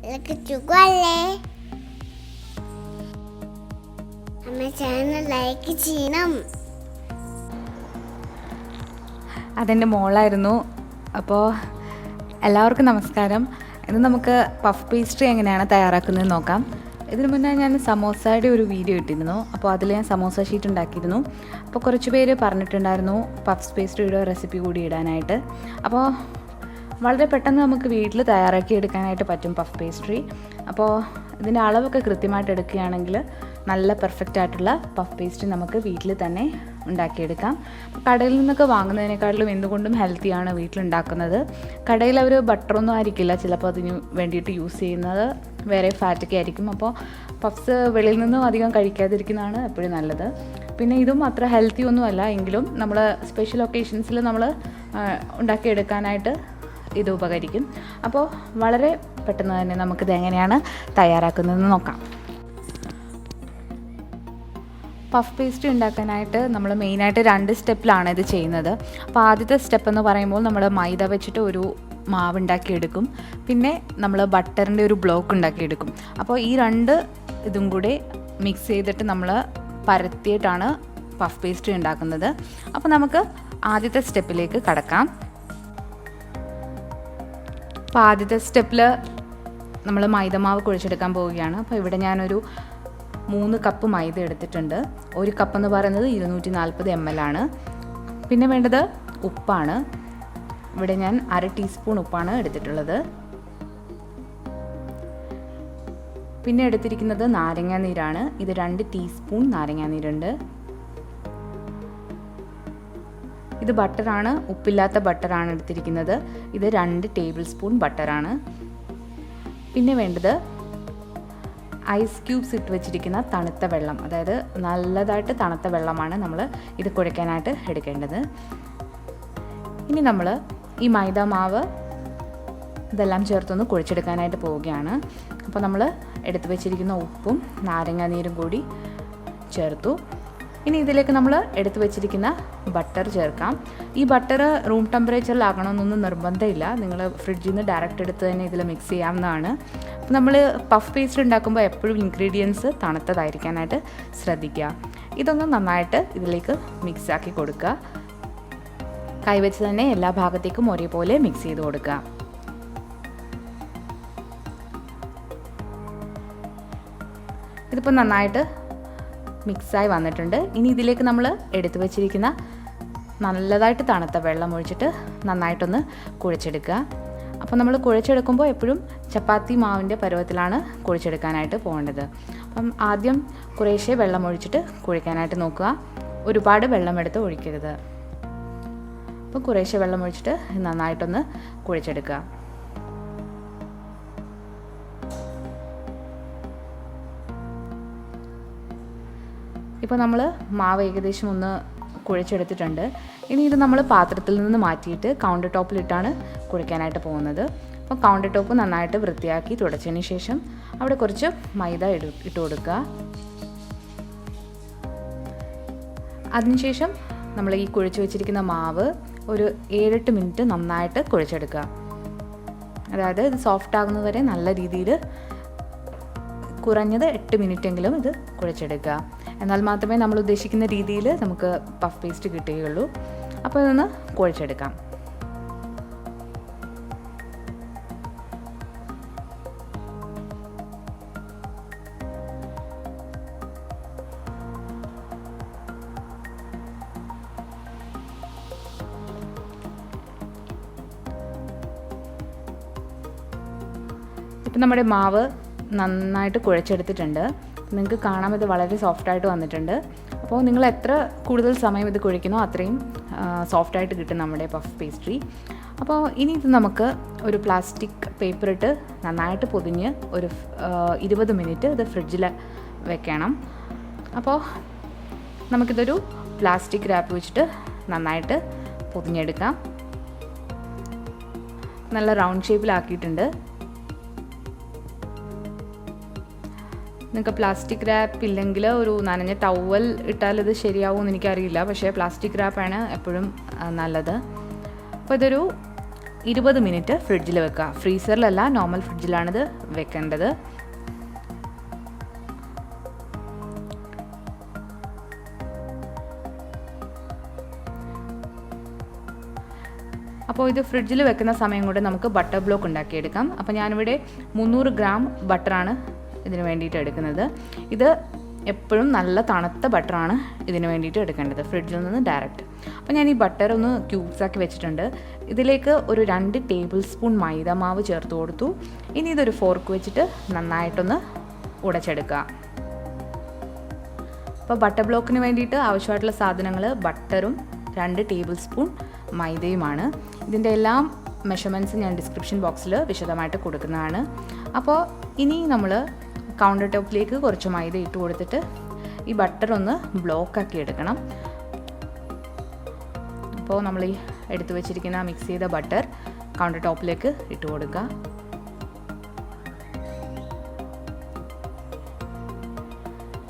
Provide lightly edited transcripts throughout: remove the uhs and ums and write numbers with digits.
സുഖമല്ലേ? അമ്മ channel like ചെയ്യണം. അതെൻ്റെ മോളായിരുന്നു. അപ്പോൾ എല്ലാവർക്കും നമസ്കാരം. ഇന്ന് നമുക്ക് പഫ് പേസ്ട്രി എങ്ങനെയാണ് തയ്യാറാക്കുന്നത് നോക്കാം. ഇതിനു മുന്നേ ഞാൻ സമോസയുടെ ഒരു വീഡിയോ ഇട്ടിരുന്നു. അപ്പോൾ അതിൽ ഞാൻ സമോസ ഷീറ്റ് ഉണ്ടാക്കിയിരുന്നു. അപ്പോൾ കുറച്ച് പേര് പറഞ്ഞിട്ടുണ്ടായിരുന്നു പഫ് പേസ്ട്രിയുടെ റെസിപ്പി കൂടി ഇടാനായിട്ട്. അപ്പോൾ വളരെ പെട്ടെന്ന് നമുക്ക് വീട്ടിൽ തയ്യാറാക്കി എടുക്കാനായിട്ട് പറ്റും പഫ് പേസ്ട്രി. അപ്പോൾ ഇതിൻ്റെ അളവൊക്കെ കൃത്യമായിട്ട് എടുക്കുകയാണെങ്കിൽ നല്ല പെർഫെക്റ്റ് ആയിട്ടുള്ള പഫ് പേസ്ട്രി നമുക്ക് വീട്ടിൽ തന്നെ ഉണ്ടാക്കിയെടുക്കാം. കടയിൽ നിന്നൊക്കെ വാങ്ങുന്നതിനേക്കാളും എന്തുകൊണ്ടും ഹെൽത്തിയാണ് വീട്ടിലുണ്ടാക്കുന്നത്. കടയിൽ അവർ ബട്ടറൊന്നും ആയിരിക്കില്ല ചിലപ്പോൾ അതിന് വേണ്ടിയിട്ട് യൂസ് ചെയ്യുന്നത്, വേറെ ഫാറ്റൊക്കെ ആയിരിക്കും. അപ്പോൾ പഫ്സ് വെളിയിൽ നിന്നും അധികം കഴിക്കാതിരിക്കുന്നതാണ് എപ്പോഴും നല്ലത്. പിന്നെ ഇതും അത്ര ഹെൽത്തി ഒന്നുമല്ല, എങ്കിലും നമ്മൾ സ്പെഷ്യൽ ഒക്കേഷൻസിൽ നമ്മൾ ഉണ്ടാക്കിയെടുക്കാനായിട്ട് ഇത് ഉപകരിക്കും. അപ്പോൾ വളരെ പെട്ടെന്ന് തന്നെ നമുക്കിത് എങ്ങനെയാണ് തയ്യാറാക്കുന്നതെന്ന് നോക്കാം. പഫ് പേസ്ട്രി ഉണ്ടാക്കാനായിട്ട് നമ്മൾ മെയിനായിട്ട് 2 സ്റ്റെപ്പിലാണ് ഇത് ചെയ്യുന്നത്. അപ്പോൾ ആദ്യത്തെ സ്റ്റെപ്പ് എന്ന് പറയുമ്പോൾ നമ്മൾ മൈദ വെച്ചിട്ട് ഒരു മാവ് ഉണ്ടാക്കിയെടുക്കും. പിന്നെ നമ്മൾ ബട്ടറിൻ്റെ ഒരു ബ്ലോക്ക് ഉണ്ടാക്കിയെടുക്കും. അപ്പോൾ ഈ 2 ഇതും കൂടി മിക്സ് ചെയ്തിട്ട് നമ്മൾ പരത്തിയിട്ടാണ് പഫ് പേസ്ട്രി ഉണ്ടാക്കുന്നത്. അപ്പോൾ നമുക്ക് ആദ്യത്തെ സ്റ്റെപ്പിലേക്ക് കടക്കാം. അപ്പോൾ ആദ്യത്തെ സ്റ്റെപ്പിൽ നമ്മൾ മൈദമാവ് കുഴച്ചെടുക്കാൻ പോവുകയാണ്. അപ്പോൾ ഇവിടെ ഞാനൊരു 3 കപ്പ് മൈദ എടുത്തിട്ടുണ്ട്. 1 കപ്പ് എന്ന് പറയുന്നത് 240 ml ആണ്. പിന്നെ വേണ്ടത് ഉപ്പാണ്. ഇവിടെ ഞാൻ 1/2 ടീസ്പൂൺ ഉപ്പാണ് എടുത്തിട്ടുള്ളത്. പിന്നെ എടുത്തിരിക്കുന്നത് നാരങ്ങാനീരാണ്. ഇത് 2 ടീസ്പൂൺ നാരങ്ങാനീരുണ്ട്. ഇത് ബട്ടറാണ്, ഉപ്പില്ലാത്ത ബട്ടറാണ് എടുത്തിരിക്കുന്നത്. ഇത് 2 ടേബിൾ സ്പൂൺ ബട്ടറാണ്. പിന്നെ വേണ്ടത് ഐസ് ക്യൂബ്സ് ഇട്ട് വെച്ചിരിക്കുന്ന തണുത്ത വെള്ളം, അതായത് നല്ലതായിട്ട് തണുത്ത വെള്ളമാണ് നമ്മൾ ഇത് കുഴയ്ക്കാനായിട്ട് എടുക്കേണ്ടത്. ഇനി നമ്മൾ ഈ മൈദ മാവ് ഇതെല്ലാം ചേർത്തൊന്ന് കുഴച്ചെടുക്കാനായിട്ട് പോവുകയാണ്. അപ്പോൾ നമ്മൾ എടുത്തു വെച്ചിരിക്കുന്ന ഉപ്പും നാരങ്ങാനീരും കൂടി ചേർത്തു. ഇനി ഇതിലേക്ക് നമ്മൾ എടുത്തു വെച്ചിരിക്കുന്ന ബട്ടർ ചേർക്കാം. ഈ ബട്ടർ റൂം ടെമ്പറേച്ചറിലാകണമെന്നൊന്നും നിർബന്ധമില്ല. നിങ്ങൾ ഫ്രിഡ്ജിൽ നിന്ന് ഡയറക്റ്റ് എടുത്ത് തന്നെ ഇതിൽ മിക്സ് ചെയ്യാവുന്നതാണ്. അപ്പോൾ നമ്മൾ പഫ് പേസ്ട്രി ഉണ്ടാക്കുമ്പോൾ എപ്പോഴും ഇൻഗ്രീഡിയൻസ് തണുത്തതായിരിക്കാനായിട്ട് ശ്രദ്ധിക്കുക. ഇതൊന്ന് നന്നായിട്ട് ഇതിലേക്ക് മിക്സ് ആക്കി കൊടുക്കുക. കൈവച്ച് തന്നെ എല്ലാ ഭാഗത്തേക്കും ഒരേപോലെ മിക്സ് ചെയ്ത് കൊടുക്കുക. ഇതിപ്പോൾ നന്നായിട്ട് മിക്സായി വന്നിട്ടുണ്ട്. ഇനി ഇതിലേക്ക് നമ്മൾ എടുത്തു വച്ചിരിക്കുന്ന നല്ലതായിട്ട് തണുത്ത വെള്ളം ഒഴിച്ചിട്ട് നന്നായിട്ടൊന്ന് കുഴച്ചെടുക്കുക. അപ്പോൾ നമ്മൾ കുഴച്ചെടുക്കുമ്പോൾ എപ്പോഴും ചപ്പാത്തി മാവിൻ്റെ പരുവത്തിലാണ് കുഴച്ചെടുക്കാനായിട്ട് പോകേണ്ടത്. അപ്പം ആദ്യം കുറേശ്ശെ വെള്ളം ഒഴിച്ചിട്ട് കുഴയ്ക്കാനായിട്ട് നോക്കുക. ഒരുപാട് വെള്ളം എടുത്ത് ഒഴിക്കരുത്. അപ്പോൾ കുറേശ്ശെ വെള്ളം ഒഴിച്ചിട്ട് നന്നായിട്ടൊന്ന് കുഴച്ചെടുക്കുക. ഇപ്പോൾ നമ്മൾ മാവ് ഏകദേശം ഒന്ന് കുഴച്ചെടുത്തിട്ടുണ്ട്. ഇനി ഇത് നമ്മൾ പാത്രത്തിൽ നിന്ന് മാറ്റിയിട്ട് കൗണ്ടർ ടോപ്പിലിട്ടാണ് കുഴയ്ക്കാനായിട്ട് പോകുന്നത്. അപ്പോൾ കൗണ്ടർ ടോപ്പ് നന്നായിട്ട് വൃത്തിയാക്കി തുടച്ചതിന് ശേഷം അവിടെ കുറച്ച് മൈദ ഇട്ട് കൊടുക്കുക. അതിനുശേഷം നമ്മൾ ഈ കുഴച്ച് വെച്ചിരിക്കുന്ന മാവ് ഒരു 7-8 മിനിറ്റ് നന്നായിട്ട് കുഴച്ചെടുക്കുക. അതായത് ഇത് സോഫ്റ്റ് ആകുന്നതുവരെ നല്ല രീതിയിൽ കുറഞ്ഞത് 8 മിനിറ്റെങ്കിലും ഇത് കുഴച്ചെടുക്കുക. എന്നാൽ മാത്രമേ നമ്മൾ ഉദ്ദേശിക്കുന്ന രീതിയിൽ നമുക്ക് പഫ് പേസ്റ്റ് കിട്ടുകയുള്ളൂ. അപ്പോൾ ഇതൊന്ന് കുഴച്ചെടുക്കാം. ഇപ്പം നമ്മുടെ മാവ് നന്നായിട്ട് കുഴച്ചെടുത്തിട്ടുണ്ട്. നിങ്ങൾക്ക് കാണാം ഇത് വളരെ സോഫ്റ്റായിട്ട് വന്നിട്ടുണ്ട്. അപ്പോൾ നിങ്ങൾ എത്ര കൂടുതൽ സമയം ഇത് കുഴയ്ക്കുന്നോ അത്രയും സോഫ്റ്റായിട്ട് കിട്ടും നമ്മുടെ പഫ് പേസ്ട്രി. അപ്പോൾ ഇനി ഇത് നമുക്ക് ഒരു പ്ലാസ്റ്റിക് പേപ്പർ ഇട്ട് നന്നായിട്ട് പൊതിഞ്ഞ് ഒരു 20 മിനിറ്റ് ഇത് ഫ്രിഡ്ജിൽ വെക്കണം. അപ്പോൾ നമുക്കിതൊരു പ്ലാസ്റ്റിക് റാപ്പ് വെച്ചിട്ട് നന്നായിട്ട് പൊതിഞ്ഞെടുക്കാം. നല്ല റൗണ്ട് ഷേപ്പിലാക്കിയിട്ടുണ്ട്. നിങ്ങൾക്ക് പ്ലാസ്റ്റിക് റാപ്പ് ഇല്ലെങ്കിൽ ഒരു നനഞ്ഞ ടവൽ ഇട്ടാൽ ഇത് ശരിയാവുമെന്ന് എനിക്കറിയില്ല. പക്ഷേ പ്ലാസ്റ്റിക് റാപ്പാണ് എപ്പോഴും നല്ലത്. അപ്പോൾ ഇതൊരു 20 മിനിറ്റ് ഫ്രിഡ്ജിൽ വെക്കുക. ഫ്രീസറിലല്ല, നോർമൽ ഫ്രിഡ്ജിലാണിത് വെക്കേണ്ടത്. അപ്പോൾ ഇത് ഫ്രിഡ്ജിൽ വെക്കുന്ന സമയം കൊണ്ട് നമുക്ക് ബട്ടർ ബ്ലോക്ക് ഉണ്ടാക്കിയെടുക്കാം. അപ്പോൾ ഞാനിവിടെ 300 ഗ്രാം ബട്ടറാണ് ഇതിന് വേണ്ടിയിട്ട് എടുക്കുന്നത്. ഇത് എപ്പോഴും നല്ല തണുത്ത ബട്ടറാണ് ഇതിന് വേണ്ടിയിട്ട് എടുക്കേണ്ടത്, ഫ്രിഡ്ജിൽ നിന്ന് ഡയറക്റ്റ്. അപ്പോൾ ഞാൻ ഈ ബട്ടർ ഒന്ന് ക്യൂബ്സാക്കി വെച്ചിട്ടുണ്ട്. ഇതിലേക്ക് ഒരു 2 ടേബിൾ സ്പൂൺ മൈദ മാവ് ചേർത്ത് കൊടുത്തു. ഇനി ഇതൊരു ഫോർക്ക് വെച്ചിട്ട് നന്നായിട്ടൊന്ന് ഉടച്ചെടുക്കുക. അപ്പോൾ ബട്ടർ ബ്ലോക്കിന് വേണ്ടിയിട്ട് ആവശ്യമായിട്ടുള്ള സാധനങ്ങൾ ബട്ടറും 2 ടേബിൾ സ്പൂൺ മൈദയുമാണ്. ഇതിൻ്റെ എല്ലാം മെഷർമെൻറ്റ്സ് ഞാൻ ഡിസ്ക്രിപ്ഷൻ ബോക്സിൽ വിശദമായിട്ട് കൊടുക്കുന്നതാണ്. അപ്പോൾ ഇനി നമ്മൾ കൗണ്ടർ ടോപ്പിലേക്ക് കുറച്ച് മൈദ ഇട്ട് കൊടുത്തിട്ട് ഈ ബട്ടർ ഒന്ന് ബ്ലോക്കാക്കി എടുക്കണം. അപ്പോൾ നമ്മൾ ഈ എടുത്തു വെച്ചിരിക്കുന്ന മിക്സ് ചെയ്ത ബട്ടർ കൗണ്ടർ ടോപ്പിലേക്ക് ഇട്ട് കൊടുക്കുക.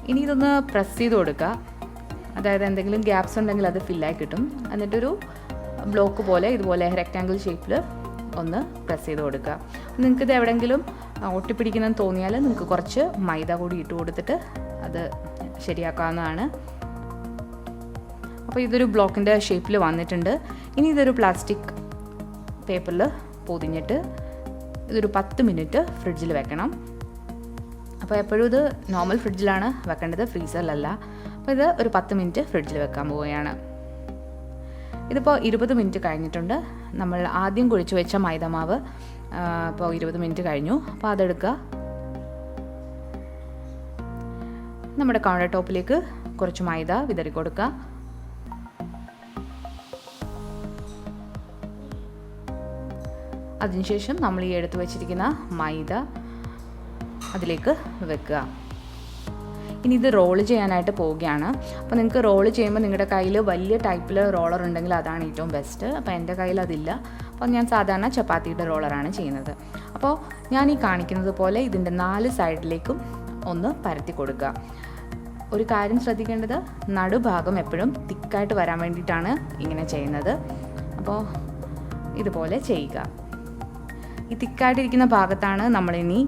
ഇനി ഇതൊന്ന് പ്രസ് ചെയ്ത് കൊടുക്കുക. അതായത് എന്തെങ്കിലും ഗ്യാപ്സ് ഉണ്ടെങ്കിൽ അത് ഫില്ലായി കിട്ടും. എന്നിട്ടൊരു ബ്ലോക്ക് പോലെ ഇതുപോലെ റെക്റ്റാങ്കിൾ ഷേപ്പിൽ ഒന്ന് പ്രസ് ചെയ്ത് കൊടുക്കുക. നിങ്ങൾക്കിത് എവിടെയെങ്കിലും ഒട്ടിപ്പിടിക്കണമെന്ന് തോന്നിയാൽ നിങ്ങൾക്ക് കുറച്ച് മൈദ കൂടി ഇട്ട് കൊടുത്തിട്ട് അത് ശരിയാക്കാവുന്നതാണ്. അപ്പോൾ ഇതൊരു ബ്ലോക്കിൻ്റെ ഷേപ്പിൽ വന്നിട്ടുണ്ട്. ഇനി ഇതൊരു പ്ലാസ്റ്റിക് പേപ്പറിൽ പൊതിഞ്ഞിട്ട് ഇതൊരു 10 മിനിറ്റ് ഫ്രിഡ്ജിൽ വെക്കണം. അപ്പോൾ എപ്പോഴും ഇത് നോർമൽ ഫ്രിഡ്ജിലാണ് വെക്കേണ്ടത്, ഫ്രീസറിലല്ല. അപ്പോൾ ഇത് ഒരു 10 മിനിറ്റ് ഫ്രിഡ്ജിൽ വെക്കാൻ പോവുകയാണ്. ഇതിപ്പോൾ 20 മിനിറ്റ് കഴിഞ്ഞിട്ടുണ്ട്. നമ്മൾ ആദ്യം കുഴിച്ച് വെച്ച മൈദമാവ് ഇപ്പോൾ 20 മിനിറ്റ് കഴിഞ്ഞു. അപ്പോൾ അതെടുക്കുക. നമ്മുടെ കൗണ്ടർ ടോപ്പിലേക്ക് കുറച്ച് മൈദ വിതറി കൊടുക്കുക. അതിനുശേഷം നമ്മൾ ഈ എടുത്ത് വെച്ചിരിക്കുന്ന മൈദ അതിലേക്ക് വെക്കുക. ഇനി ഇത് റോള് ചെയ്യാനായിട്ട് പോവുകയാണ്. അപ്പോൾ നിങ്ങൾക്ക് റോള് ചെയ്യുമ്പോൾ നിങ്ങളുടെ കയ്യിൽ വലിയ ടൈപ്പിൽ റോളർ ഉണ്ടെങ്കിൽ അതാണ് ഏറ്റവും ബെസ്റ്റ്. അപ്പോൾ എൻ്റെ കയ്യിൽ അതില്ല. അപ്പോൾ ഞാൻ സാധാരണ ചപ്പാത്തിയുടെ റോളറാണ് ചെയ്യുന്നത്. അപ്പോൾ ഞാൻ ഈ കാണിക്കുന്നത് പോലെ ഇതിൻ്റെ 4 സൈഡിലേക്കും ഒന്ന് പരത്തി കൊടുക്കുക. ഒരു കാര്യം ശ്രദ്ധിക്കേണ്ടത്, നടുഭാഗം എപ്പോഴും തിക്കായിട്ട് വരാൻ വേണ്ടിയിട്ടാണ് ഇങ്ങനെ ചെയ്യുന്നത്. അപ്പോൾ ഇതുപോലെ ചെയ്യുക. ഈ തിക്കായിട്ടിരിക്കുന്ന ഭാഗത്താണ് നമ്മളിനി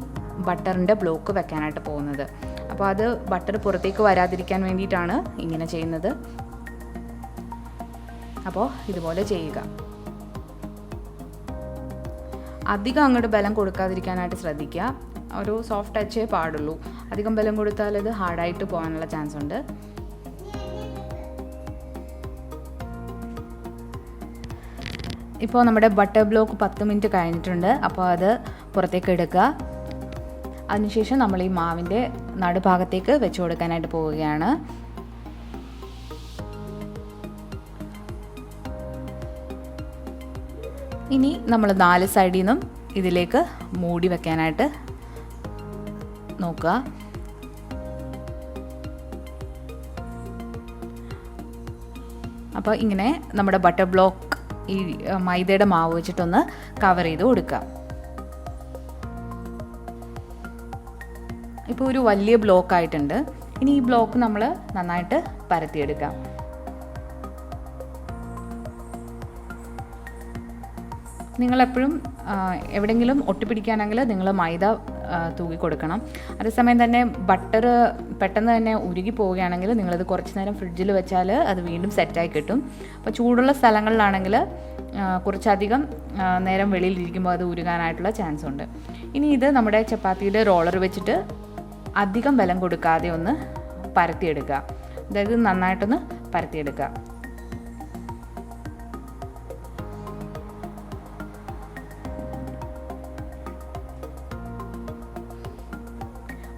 ബട്ടറിൻ്റെ ബ്ലോക്ക് വെക്കാനായിട്ട് പോകുന്നത്. അപ്പോൾ അത് ബട്ടർ പുറത്തേക്ക് വരാതിരിക്കാൻ വേണ്ടിയിട്ടാണ് ഇങ്ങനെ ചെയ്യുന്നത്. അപ്പോൾ ഇതുപോലെ ചെയ്യുക. അധികം അങ്ങോട്ട് ബലം കൊടുക്കാതിരിക്കാനായിട്ട് ശ്രദ്ധിക്കുക. ഒരു സോഫ്റ്റ് ടച്ചേ പാടുള്ളൂ. അധികം ബലം കൊടുത്താൽ ഇത് ഹാർഡായിട്ട് പോകാനുള്ള ചാൻസ് ഉണ്ട്. ഇപ്പോൾ നമ്മുടെ ബട്ടർ ബ്ലോക്ക് 10 മിനിറ്റ് കഴിഞ്ഞിട്ടുണ്ട്. അപ്പോൾ അത് പുറത്തേക്ക് എടുക്കുക. അതിനുശേഷം നമ്മൾ ഈ മാവിൻ്റെ നടുഭാഗത്തേക്ക് വെച്ച് കൊടുക്കാനായിട്ട് പോവുകയാണ്. ഇനി നമ്മൾ 4 സൈഡിൽ നിന്നും ഇതിലേക്ക് മൂടി വെക്കാനായിട്ട് നോക്കുക. അപ്പോൾ ഇങ്ങനെ നമ്മുടെ ബട്ടർ ബ്ലോക്ക് ഈ മൈദയുടെ മാവ് വെച്ചിട്ടൊന്ന് കവർ ചെയ്ത് കൊടുക്കുക. ഇപ്പോൾ ഒരു വലിയ ബ്ലോക്ക് ആയിട്ടുണ്ട്. ഇനി ഈ ബ്ലോക്ക് നമ്മൾ നന്നായിട്ട് പരത്തിയെടുക്കാം. നിങ്ങളെപ്പോഴും എവിടെയെങ്കിലും ഒട്ടിപ്പിടിക്കുകയാണെങ്കിൽ നിങ്ങൾ മൈദ തൂക്കി കൊടുക്കണം. അതേസമയം തന്നെ ബട്ടർ പെട്ടെന്ന് തന്നെ ഉരുകി പോവുകയാണെങ്കിൽ നിങ്ങളത് കുറച്ച് നേരം ഫ്രിഡ്ജിൽ വെച്ചാൽ അത് വീണ്ടും സെറ്റായി കിട്ടും. അപ്പോൾ ചൂടുള്ള സ്ഥലങ്ങളിലാണെങ്കിൽ കുറച്ചധികം നേരം വെളിയിലിരിക്കുമ്പോൾ അത് ഉരുകാനായിട്ടുള്ള ചാൻസ് ഉണ്ട്. ഇനി ഇത് നമ്മുടെ ചപ്പാത്തിയുടെ റോളർ വെച്ചിട്ട് അധികം ബലം കൊടുക്കാതെ ഒന്ന് പരത്തിയെടുക്കുക. അതായത് നന്നായിട്ടൊന്ന് പരത്തിയെടുക്കുക.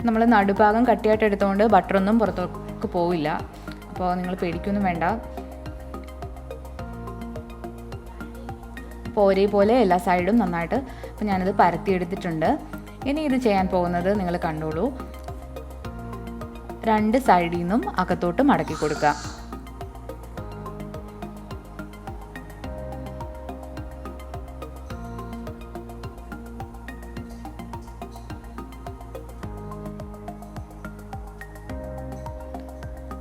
നമ്മൾ നടുഭാഗം കട്ടിയായിട്ട് എടുത്തുകൊണ്ട് ബട്ടറൊന്നും പുറത്തേക്ക് പോവില്ല. അപ്പോൾ നിങ്ങൾ പേടിക്കൊന്നും വേണ്ട. അപ്പോൾ ഒരേപോലെ എല്ലാ സൈഡും നന്നായിട്ട് ഇപ്പോൾ ഞാനിത് പരത്തിയെടുത്തിട്ടുണ്ട്. ഇനി ഇത് ചെയ്യാൻ പോകുന്നത് നിങ്ങൾ കണ്ടോളൂ. 2 സൈഡിൽ നിന്നും അകത്തോട്ട് മടക്കി കൊടുക്കുക.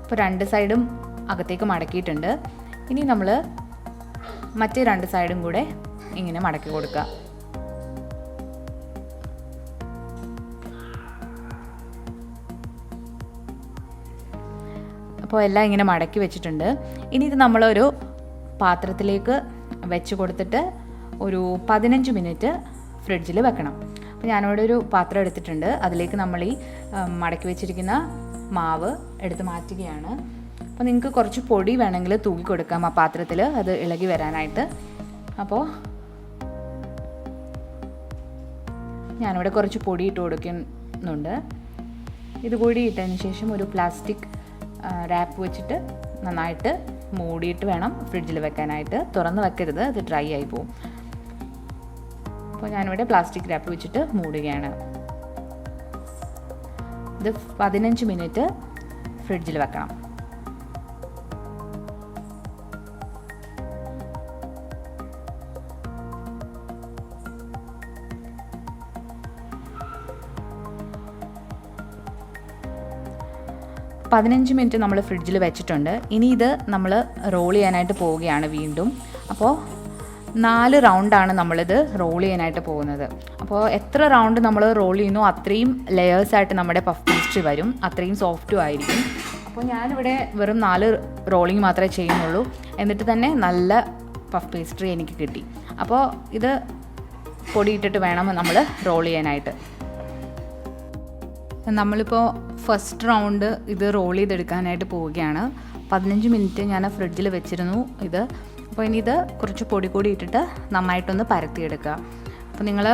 ഇപ്പോൾ 2 സൈഡും അകത്തേക്ക് മടക്കിയിട്ടുണ്ട്. ഇനി നമ്മൾ മറ്റേ 2 സൈഡും കൂടെ ഇങ്ങനെ മടക്കി കൊടുക്കുക. അപ്പോൾ എല്ലാം ഇങ്ങനെ മടക്കി വെച്ചിട്ടുണ്ട്. ഇനി ഇത് നമ്മളൊരു പാത്രത്തിലേക്ക് വെച്ച് കൊടുത്തിട്ട് ഒരു 15 മിനിറ്റ് ഫ്രിഡ്ജിൽ വെക്കണം. അപ്പോൾ ഞാനിവിടെ ഒരു പാത്രം എടുത്തിട്ടുണ്ട്. അതിലേക്ക് നമ്മൾ ഈ മടക്കി വെച്ചിരിക്കുന്ന മാവ് എടുത്ത് മാറ്റുകയാണ്. അപ്പോൾ നിങ്ങൾക്ക് കുറച്ച് പൊടി വേണമെങ്കിൽ തൂക്കി കൊടുക്കാം ആ പാത്രത്തിൽ, അത് ഇളകി വരാനായിട്ട്. അപ്പോൾ ഞാനിവിടെ കുറച്ച് പൊടി ഇട്ട് കൊടുക്കുന്നുണ്ട്. ഇതുകൂടി ഇട്ടതിന് ശേഷം ഒരു പ്ലാസ്റ്റിക് റാപ്പ് വെച്ചിട്ട് നന്നായിട്ട് മൂടിയിട്ട് വേണം ഫ്രിഡ്ജിൽ വെക്കാനായിട്ട്. തുറന്ന് വെക്കരുത്, അത് ഡ്രൈ ആയി പോകും. അപ്പോൾ ഞാനിവിടെ പ്ലാസ്റ്റിക് റാപ്പ് വെച്ചിട്ട് മൂടുകയാണ്. ഇത് 15 മിനിറ്റ് ഫ്രിഡ്ജിൽ വെക്കണം. പതിനഞ്ച് മിനിറ്റ് നമ്മൾ ഫ്രിഡ്ജിൽ വെച്ചിട്ടുണ്ട്. ഇനി ഇത് നമ്മൾ റോൾ ചെയ്യാനായിട്ട് പോവുകയാണ് വീണ്ടും. അപ്പോൾ 4 റൗണ്ടാണ് നമ്മളിത് റോൾ ചെയ്യാനായിട്ട് പോകുന്നത്. അപ്പോൾ എത്ര റൗണ്ട് നമ്മൾ റോൾ ചെയ്യുന്നു അത്രയും ലെയേഴ്സായിട്ട് നമ്മുടെ പഫ് പേസ്ട്രി വരും, അത്രയും സോഫ്റ്റും ആയിരിക്കും. അപ്പോൾ ഞാനിവിടെ വെറും 4 റോളിങ് മാത്രമേ ചെയ്യുന്നുള്ളൂ. എന്നിട്ട് തന്നെ നല്ല പഫ് പേസ്ട്രി എനിക്ക് കിട്ടി. അപ്പോൾ ഇത് പൊടിയിട്ടിട്ട് വേണം നമ്മൾ റോൾ ചെയ്യാനായിട്ട്. നമ്മളിപ്പോൾ ഫസ്റ്റ് റൗണ്ട് ഇത് റോൾ ചെയ്തെടുക്കാനായിട്ട് പോവുകയാണ്. 15 മിനിറ്റ് ഞാൻ ഫ്രിഡ്ജിൽ വെച്ചിരുന്നു ഇത്. അപ്പോൾ ഇനി ഇത് കുറച്ച് പൊടി കൂടി ഇട്ടിട്ട് നന്നായിട്ടൊന്ന് പരത്തിയെടുക്കുക. അപ്പോൾ നിങ്ങൾ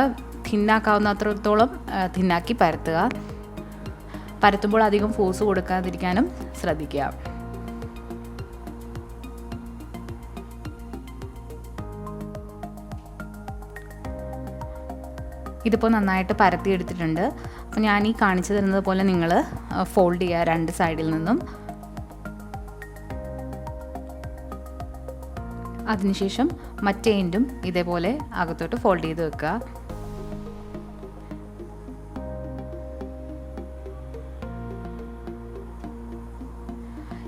തിന്നാക്കാവുന്നത്രത്തോളം തിന്നാക്കി പരത്തുക. പരത്തുമ്പോൾ അധികം ഫോഴ്സ് കൊടുക്കാതിരിക്കാനും ശ്രദ്ധിക്കുക. ഇതിപ്പോൾ നന്നായിട്ട് പരത്തിയെടുത്തിട്ടുണ്ട്. അപ്പോൾ ഞാൻ ഈ കാണിച്ചു തരുന്നത് പോലെ നിങ്ങൾ ഫോൾഡ് ചെയ്യുക 2 സൈഡിൽ നിന്നും. അതിനുശേഷം മറ്റേ എൻഡും ഇതേപോലെ അകത്തോട്ട് ഫോൾഡ് ചെയ്ത് വെക്കുക.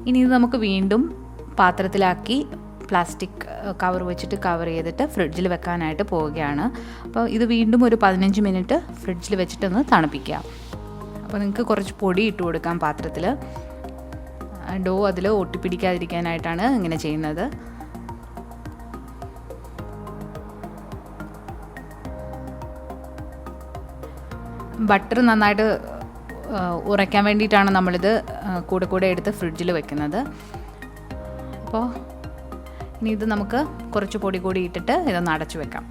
ഇനി ഇത് നമുക്ക് വീണ്ടും പാത്രത്തിലാക്കി പ്ലാസ്റ്റിക് കവർ വെച്ചിട്ട് കവർ ചെയ്തിട്ട് ഫ്രിഡ്ജിൽ വെക്കാനായിട്ട് പോവുകയാണ്. അപ്പോൾ ഇത് വീണ്ടും ഒരു 15 മിനിറ്റ് ഫ്രിഡ്ജിൽ വെച്ചിട്ടൊന്ന് തണുപ്പിക്കുക. അപ്പോൾ നിങ്ങൾക്ക് കുറച്ച് പൊടി ഇട്ട് കൊടുക്കാം പാത്രത്തിൽ. ഡോ അതിൽ ഒട്ടിപ്പിടിക്കാതിരിക്കാനായിട്ടാണ് ഇങ്ങനെ ചെയ്യുന്നത്. ബട്ടർ നന്നായിട്ട് ഉറയ്ക്കാൻ വേണ്ടിയിട്ടാണ് നമ്മളിത് കൂടെ എടുത്ത് ഫ്രിഡ്ജിൽ വെക്കുന്നത്. അപ്പോൾ ഇനി ഇത് നമുക്ക് കുറച്ച് പൊടി കൂടി ഇട്ടിട്ട് ഇതൊന്ന് അടച്ചു വെക്കാം.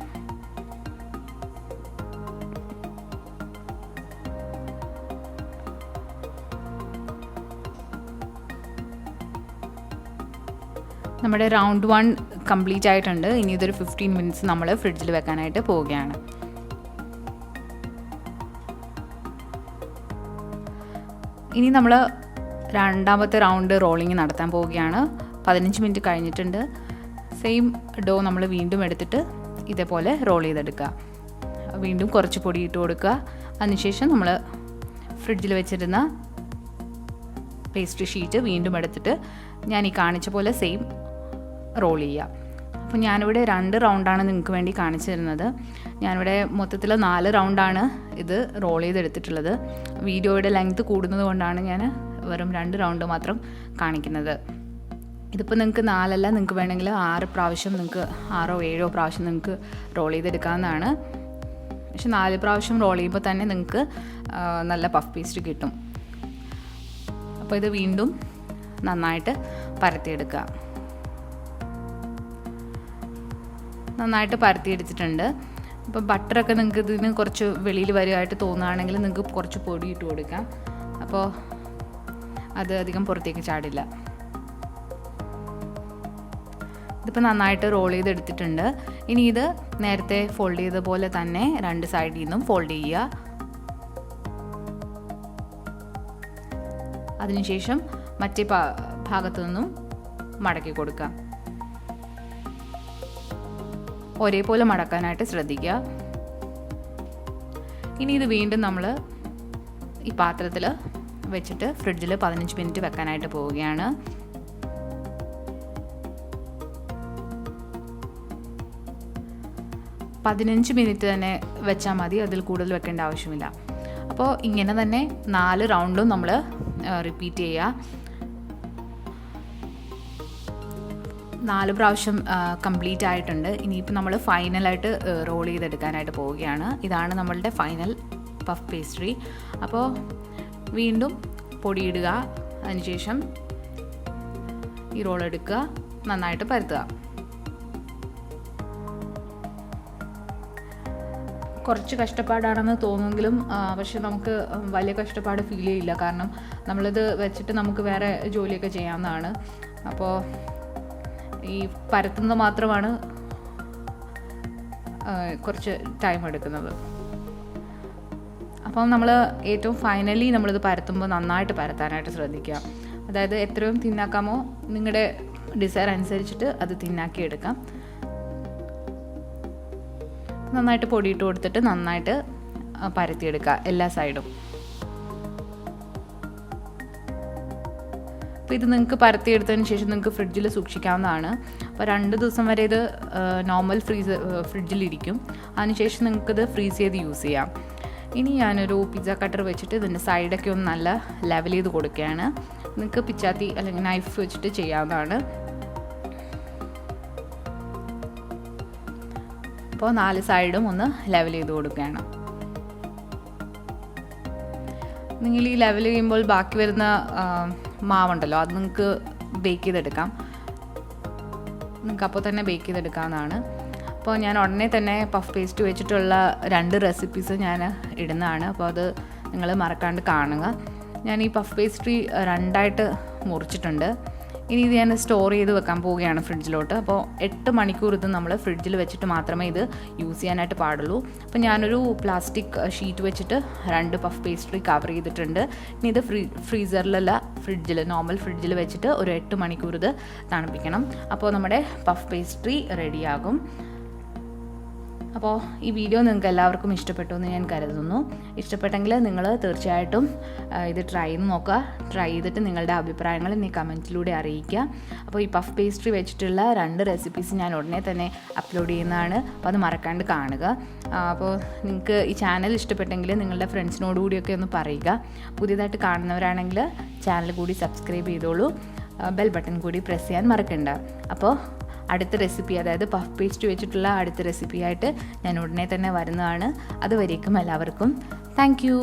നമ്മുടെ റൗണ്ട് 1 കംപ്ലീറ്റ് ആയിട്ടുണ്ട്. ഇനി ഇതൊരു 15 മിനിറ്റ്സ് നമ്മൾ ഫ്രിഡ്ജിൽ വെക്കാനായിട്ട് പോവുകയാണ്. ഇനി നമ്മൾ രണ്ടാമത്തെ റൗണ്ട് റോളിങ് നടത്താൻ പോവുകയാണ്. 15 മിനിറ്റ് കഴിഞ്ഞിട്ടുണ്ട്. സെയിം ഡോ നമ്മൾ വീണ്ടും എടുത്തിട്ട് ഇതേപോലെ റോൾ ചെയ്തെടുക്കുക. വീണ്ടും കുറച്ച് പൊടി ഇട്ട് കൊടുക്കുക. അതിനുശേഷം നമ്മൾ ഫ്രിഡ്ജിൽ വെച്ചിരുന്ന പേസ്ട്രി ഷീറ്റ് വീണ്ടും എടുത്തിട്ട് ഞാൻ ഈ കാണിച്ച പോലെ സെയിം റോൾ ചെയ്യുക. അപ്പോൾ ഞാനിവിടെ 2 റൗണ്ടാണ് നിങ്ങൾക്ക് വേണ്ടി കാണിച്ചു തരുന്നത്. ഞാനിവിടെ മൊത്തത്തിൽ 4 റൗണ്ടാണ് ഇത് റോൾ ചെയ്തെടുത്തിട്ടുള്ളത്. വീഡിയോയുടെ ലെങ്ത് കൂടുന്നത് കൊണ്ടാണ് ഞാൻ വെറും 2 റൗണ്ട് മാത്രം കാണിക്കുന്നത്. ഇതിപ്പോൾ നിങ്ങൾക്ക് 4 അല്ല, നിങ്ങൾക്ക് വേണമെങ്കിൽ 6 പ്രാവശ്യം, നിങ്ങൾക്ക് 6 7 പ്രാവശ്യം നിങ്ങൾക്ക് റോൾ ചെയ്തെടുക്കാവുന്നതാണ്. പക്ഷെ 4 പ്രാവശ്യം റോൾ ചെയ്യുമ്പോൾ തന്നെ നിങ്ങൾക്ക് നല്ല പഫ് പേസ്ട്രി കിട്ടും. അപ്പോൾ ഇത് വീണ്ടും നന്നായിട്ട് പരത്തിയെടുക്കുക. നന്നായിട്ട് പരത്തിയെടുത്തിട്ടുണ്ട്. അപ്പോൾ ബട്ടറൊക്കെ നിങ്ങൾക്ക് ഇതിന് കുറച്ച് വെളിയിൽ വരുമായിട്ട് തോന്നുകയാണെങ്കിൽ നിങ്ങൾക്ക് കുറച്ച് പൊടി ഇട്ട് കൊടുക്കാം. അപ്പോൾ അത് അധികം പുറത്തേക്ക് ചാടില്ല. ഇതിപ്പോൾ നന്നായിട്ട് റോൾ ചെയ്തെടുത്തിട്ടുണ്ട്. ഇനി ഇത് നേരത്തെ ഫോൾഡ് ചെയ്ത പോലെ തന്നെ 2 സൈഡിൽ നിന്നും ഫോൾഡ് ചെയ്യുക. അതിനുശേഷം മറ്റേ ഭാഗത്തു നിന്നും മടക്കി കൊടുക്കുക. ഒരേപോലെ മടക്കാനായിട്ട് ശ്രദ്ധിക്കുക. ഇനി ഇത് വീണ്ടും നമ്മൾ ഈ പാത്രത്തിൽ വെച്ചിട്ട് ഫ്രിഡ്ജിൽ 15 മിനിറ്റ് വെക്കാനായിട്ട് പോവുകയാണ്. 15 മിനിറ്റ് തന്നെ വെച്ചാൽ മതി, അതിൽ കൂടുതൽ വെക്കേണ്ട ആവശ്യമില്ല. അപ്പോൾ ഇങ്ങനെ തന്നെ 4 റൗണ്ടും നമ്മൾ റിപ്പീറ്റ് ചെയ്യുക. 4 പ്രാവശ്യം കംപ്ലീറ്റ് ആയിട്ടുണ്ട്. ഇനിയിപ്പോൾ നമ്മൾ ഫൈനലായിട്ട് റോൾ ചെയ്തെടുക്കാനായിട്ട് പോവുകയാണ്. ഇതാണ് നമ്മളുടെ ഫൈനൽ പഫ് പേസ്ട്രി. അപ്പോൾ വീണ്ടും പൊടിയിടുക, അതിനുശേഷം ഈ റോൾ എടുക്കുക, നന്നായിട്ട് പരത്തുക. കുറച്ച് കഷ്ടപ്പാടാണെന്ന് തോന്നുമെങ്കിലും പക്ഷെ നമുക്ക് വലിയ കഷ്ടപ്പാട് ഫീൽ ചെയ്യില്ല, കാരണം നമ്മളിത് വെച്ചിട്ട് നമുക്ക് വേറെ ജോലിയൊക്കെ ചെയ്യാവുന്നതാണ്. അപ്പോൾ ഈ പരത്തുന്നത് മാത്രമാണ് കുറച്ച് ടൈം എടുക്കുന്നത്. അപ്പം നമ്മൾ ഏറ്റവും ഫൈനലി നമ്മളിത് പരത്തുമ്പോൾ നന്നായിട്ട് പരത്താനായിട്ട് ശ്രദ്ധിക്കുക. അതായത് എത്രയും തിന്നാക്കാമോ നിങ്ങളുടെ ഡിസയർ അനുസരിച്ചിട്ട് അത് തിന്നാക്കി എടുക്കാം. നന്നായിട്ട് പൊടിയിട്ട് കൊടുത്തിട്ട് നന്നായിട്ട് പരത്തിയെടുക്കുക എല്ലാ സൈഡും. അപ്പോൾ ഇത് നിങ്ങൾക്ക് പരത്തിയെടുത്തതിന് ശേഷം നിങ്ങൾക്ക് ഫ്രിഡ്ജിൽ സൂക്ഷിക്കാവുന്നതാണ്. അപ്പോൾ 2 ദിവസം വരെ ഇത് നോർമൽ ഫ്രിഡ്ജിലിരിക്കും. അതിനുശേഷം നിങ്ങൾക്കിത് ഫ്രീസ് ചെയ്ത് യൂസ് ചെയ്യാം. ഇനി ഞാനൊരു പിസ്സ കട്ടർ വെച്ചിട്ട് ഇതിൻ്റെ സൈഡൊക്കെ ഒന്ന് നല്ല ലെവൽ ചെയ്ത് കൊടുക്കുകയാണ്. നിങ്ങൾക്ക് പിച്ചാത്തി അല്ലെങ്കിൽ നൈഫ് വെച്ചിട്ട് ചെയ്യാവുന്നതാണ്. അപ്പോൾ 4 സൈഡും ഒന്ന് ലെവൽ ചെയ്ത് കൊടുക്കുകയാണ്. നിങ്ങൾ ഈ ലെവൽ ചെയ്യുമ്പോൾ ബാക്കി വരുന്ന മാവുണ്ടല്ലോ, അത് നിങ്ങൾക്ക് ബേക്ക് ചെയ്തെടുക്കാം. നിങ്ങൾക്ക് അപ്പോൾ തന്നെ ബേക്ക് ചെയ്തെടുക്കാവുന്നതാണ്. അപ്പോൾ ഞാൻ ഉടനെ തന്നെ പഫ് പേസ്റ്റ് വെച്ചിട്ടുള്ള 2 റെസിപ്പീസ് ഞാൻ ഇടുന്നതാണ്. അപ്പോൾ അത് നിങ്ങൾ മറക്കാണ്ട് കാണുക. ഞാൻ ഈ പഫ് പേസ്ട്രി 2ആയിട്ട് മുറിച്ചിട്ടുണ്ട്. ഇനി ഇത് ഞാൻ സ്റ്റോർ ചെയ്ത് വെക്കാൻ പോവുകയാണ് ഫ്രിഡ്ജിലോട്ട്. അപ്പോൾ 8 മണിക്കൂർ ഇത് നമ്മൾ ഫ്രിഡ്ജിൽ വെച്ചിട്ട് മാത്രമേ ഇത് യൂസ് ചെയ്യാനായിട്ട് പാടുള്ളൂ. അപ്പോൾ ഞാനൊരു പ്ലാസ്റ്റിക് ഷീറ്റ് വെച്ചിട്ട് 2 പഫ് പേസ്ട്രി കവർ ചെയ്തിട്ടുണ്ട്. ഇനി ഇത് ഫ്രീസറിലല്ല, നോർമൽ ഫ്രിഡ്ജിൽ വെച്ചിട്ട് ഒരു 8 മണിക്കൂർ ഇത് തണുപ്പിക്കണം. അപ്പോൾ നമ്മുടെ പഫ് പേസ്ട്രി റെഡിയാകും. അപ്പോൾ ഈ വീഡിയോ നിങ്ങൾക്ക് എല്ലാവർക്കും ഇഷ്ടപ്പെട്ടു എന്ന് ഞാൻ കരുതുന്നു. ഇഷ്ടപ്പെട്ടെങ്കിൽ നിങ്ങൾ തീർച്ചയായിട്ടും ഇത് ട്രൈ ചെയ്ത് നോക്കുക. ട്രൈ ചെയ്തിട്ട് നിങ്ങളുടെ അഭിപ്രായങ്ങൾ നീ കമൻറ്റിലൂടെ അറിയിക്കുക. അപ്പോൾ ഈ പഫ് പേസ്ട്രി വെച്ചിട്ടുള്ള 2 റെസിപ്പീസ് ഞാൻ ഉടനെ തന്നെ അപ്ലോഡ് ചെയ്യുന്നതാണ്. അപ്പോൾ അത് മറക്കാണ്ട് കാണുക. അപ്പോൾ നിങ്ങൾക്ക് ഈ ചാനൽ ഇഷ്ടപ്പെട്ടെങ്കിൽ നിങ്ങളുടെ ഫ്രണ്ട്സിനോടുകൂടിയൊക്കെ ഒന്ന് പറയുക. പുതിയതായിട്ട് കാണുന്നവരാണെങ്കിൽ ചാനൽ കൂടി സബ്സ്ക്രൈബ് ചെയ്തോളൂ. ബെൽ ബട്ടൺ കൂടി പ്രസ് ചെയ്യാൻ മറക്കണ്ട. അപ്പോൾ അടുത്ത റെസിപ്പി, അതായത് പഫ് പേസ്റ്റ് വെച്ചിട്ടുള്ള അടുത്ത റെസിപ്പിയായിട്ട് ഞാൻ ഉടനെ തന്നെ വരുന്നതാണ്. അതുവരേക്കും എല്ലാവർക്കും താങ്ക് യു.